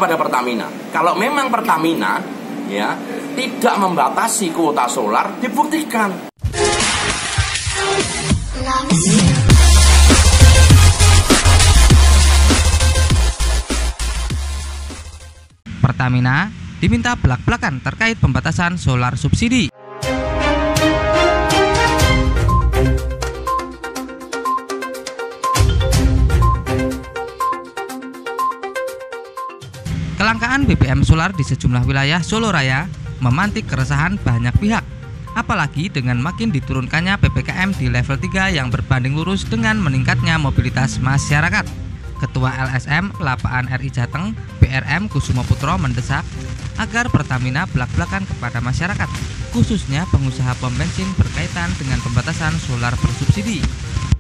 kepada Pertamina. Kalau memang Pertamina ya tidak membatasi kuota solar, dibuktikan. Pertamina diminta belak-belakan terkait pembatasan solar subsidi. Kelangkaan BBM solar di sejumlah wilayah Solo Raya memantik keresahan banyak pihak, apalagi dengan makin diturunkannya PPKM di level 3 yang berbanding lurus dengan meningkatnya mobilitas masyarakat. Ketua LSM Kelapaan RI Jateng, BRM Kusumo Putro mendesak agar Pertamina belak-belakan kepada masyarakat, khususnya pengusaha pom bensin berkaitan dengan pembatasan solar bersubsidi.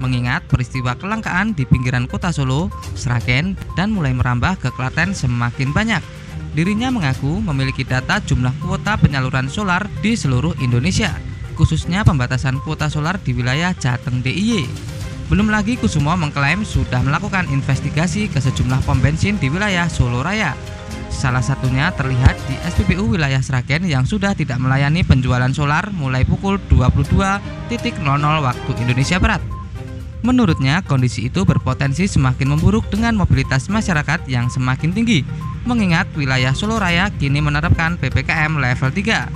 Mengingat peristiwa kelangkaan di pinggiran kota Solo, Sragen, dan mulai merambah ke Klaten semakin banyak. Dirinya mengaku memiliki data jumlah kuota penyaluran solar di seluruh Indonesia, khususnya pembatasan kuota solar di wilayah Jateng DIY. Belum lagi Kusumo mengklaim sudah melakukan investigasi ke sejumlah pom bensin di wilayah Solo Raya. Salah satunya terlihat di SPBU wilayah Sragen yang sudah tidak melayani penjualan solar mulai pukul 22.00 waktu Indonesia Barat. Menurutnya, kondisi itu berpotensi semakin memburuk dengan mobilitas masyarakat yang semakin tinggi, mengingat wilayah Solo Raya kini menerapkan PPKM level 3.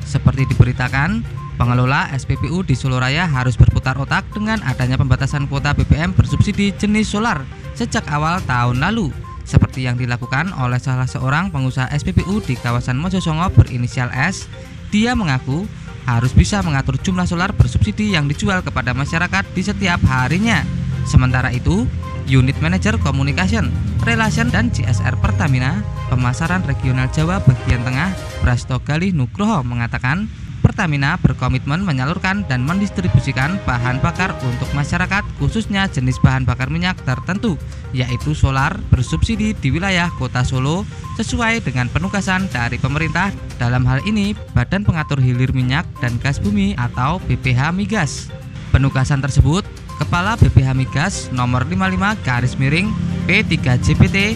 Seperti diberitakan, pengelola SPBU di Solo Raya harus berputar otak dengan adanya pembatasan kuota BBM bersubsidi jenis solar sejak awal tahun lalu, seperti yang dilakukan oleh salah seorang pengusaha SPBU di kawasan Mojosongo berinisial S. Dia mengaku harus bisa mengatur jumlah solar bersubsidi yang dijual kepada masyarakat di setiap harinya. Sementara itu, Unit Manager Communication, Relation dan CSR Pertamina, Pemasaran Regional Jawa Bagian Tengah, Prasto Galih Nugroho mengatakan, Pertamina berkomitmen menyalurkan dan mendistribusikan bahan bakar untuk masyarakat, khususnya jenis bahan bakar minyak tertentu, yaitu solar bersubsidi di wilayah Kota Solo sesuai dengan penugasan dari pemerintah, dalam hal ini Badan Pengatur Hilir Minyak dan Gas Bumi atau BPH Migas. Penugasan tersebut, Kepala BPH Migas nomor 55/P3JPT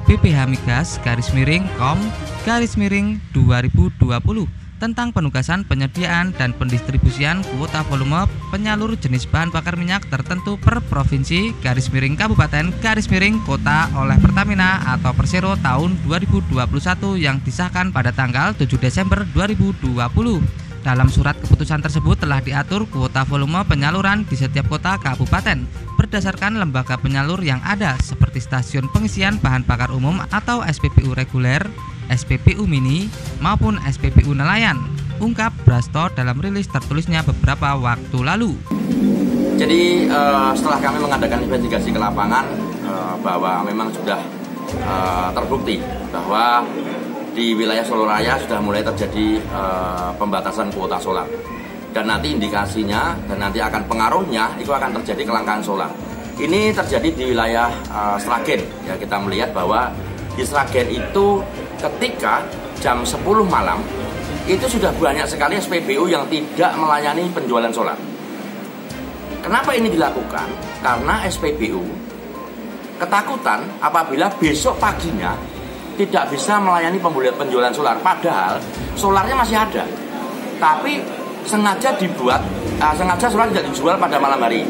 BPH Migas COM 2020 tentang penugasan penyediaan dan pendistribusian kuota volume penyalur jenis bahan bakar minyak tertentu per provinsi Kabupaten Kota oleh Pertamina atau Persero tahun 2021 yang disahkan pada tanggal 7 Desember 2020. Dalam surat keputusan tersebut telah diatur kuota volume penyaluran di setiap kota kabupaten berdasarkan lembaga penyalur yang ada seperti stasiun pengisian bahan bakar umum atau SPBU reguler, SPBU mini, maupun SPBU nelayan, ungkap Prasto dalam rilis tertulisnya beberapa waktu lalu. Jadi setelah kami mengadakan investigasi ke lapangan bahwa memang sudah terbukti bahwa di wilayah Solo Raya sudah mulai terjadi pembatasan kuota solar, dan nanti indikasinya dan nanti akan pengaruhnya itu akan terjadi kelangkaan solar. Ini terjadi di wilayah Sragen ya, kita melihat bahwa di Sragen itu ketika jam 10 malam itu sudah banyak sekali SPBU yang tidak melayani penjualan solar. Kenapa ini dilakukan? Karena SPBU ketakutan apabila besok paginya tidak bisa melayani penjualan solar, padahal solarnya masih ada, tapi sengaja solar tidak dijual pada malam hari,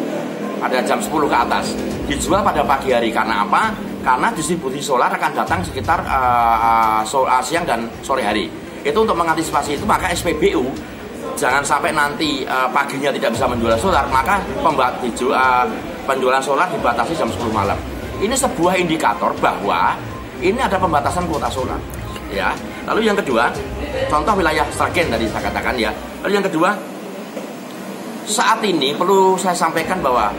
pada jam 10 ke atas, dijual pada pagi hari. Karena apa? Karena distribusi solar akan datang sekitar siang dan sore hari. Itu untuk mengantisipasi itu, maka SPBU jangan sampai nanti paginya tidak bisa menjual solar, maka penjualan solar dibatasi jam 10 malam. Ini sebuah indikator bahwa ini ada pembatasan kuota solar, ya. Lalu yang kedua, contoh wilayah Sragen tadi saya katakan ya. Lalu yang kedua, saat ini perlu saya sampaikan bahwa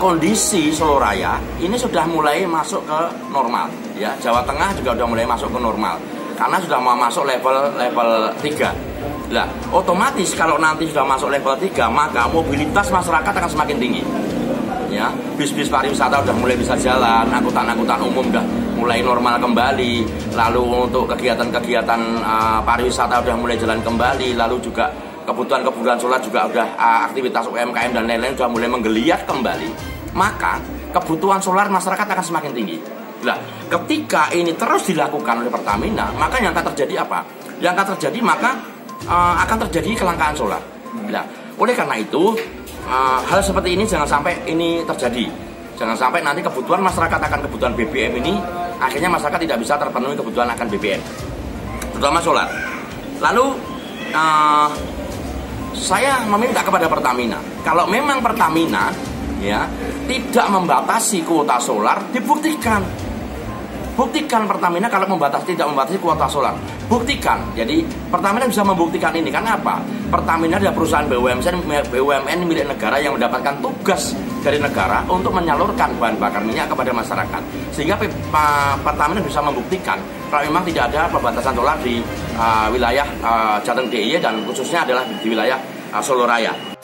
kondisi Solo Raya ini sudah mulai masuk ke normal, ya. Jawa Tengah juga sudah mulai masuk ke normal, karena sudah mau masuk level 3. Nah, otomatis kalau nanti sudah masuk level 3, maka mobilitas masyarakat akan semakin tinggi. Ya, bis-bis pariwisata udah mulai bisa jalan, angkutan-angkutan umum udah mulai normal kembali, lalu untuk kegiatan-kegiatan pariwisata udah mulai jalan kembali, lalu juga kebutuhan solar juga udah aktivitas UMKM dan lain-lain udah mulai menggeliat kembali, maka kebutuhan solar masyarakat akan semakin tinggi. Nah, ketika ini terus dilakukan oleh Pertamina, maka yang akan terjadi apa? Yang akan terjadi maka akan terjadi kelangkaan solar. Nah, oleh karena itu hal seperti ini jangan sampai ini terjadi. Jangan sampai nanti kebutuhan masyarakat akan kebutuhan BBM ini akhirnya masyarakat tidak bisa terpenuhi kebutuhan akan BBM, terutama solar. Lalu saya meminta kepada Pertamina, kalau memang Pertamina ya tidak membatasi kuota solar, dibuktikan. Buktikan Pertamina kalau tidak membatasi kuota solar. Buktikan. Jadi Pertamina bisa membuktikan ini. Karena apa? Pertamina adalah perusahaan BUMN milik negara yang mendapatkan tugas dari negara untuk menyalurkan bahan bakar minyak kepada masyarakat. Sehingga Pertamina bisa membuktikan kalau memang tidak ada pembatasan solar di wilayah Jateng DIY dan khususnya adalah di wilayah Solo Raya.